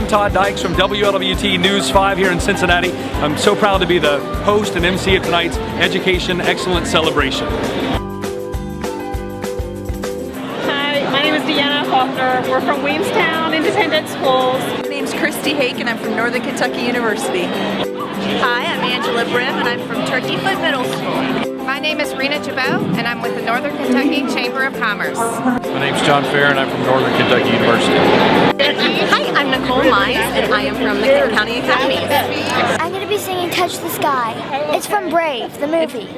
Todd Dykes from WLWT News 5 here in Cincinnati. I'm so proud to be the host and MC of tonight's Education Excellence Celebration. Hi, my name is Deanna Faulkner. We're from Weemstown Independent Schools. My name's Christy Hake and I'm from Northern Kentucky University. Hi, I'm Angela Brim and I'm from Turkey Foot Middle School. My name is Rena Jabot and I'm with the Northern Kentucky Chamber of Commerce. My name's John Fair and I'm from Northern Kentucky University. Hi, I'm Nicole Mize and I am from the Clinton County Academies. I'm going to be singing Touch the Sky. It's from Brave, the movie.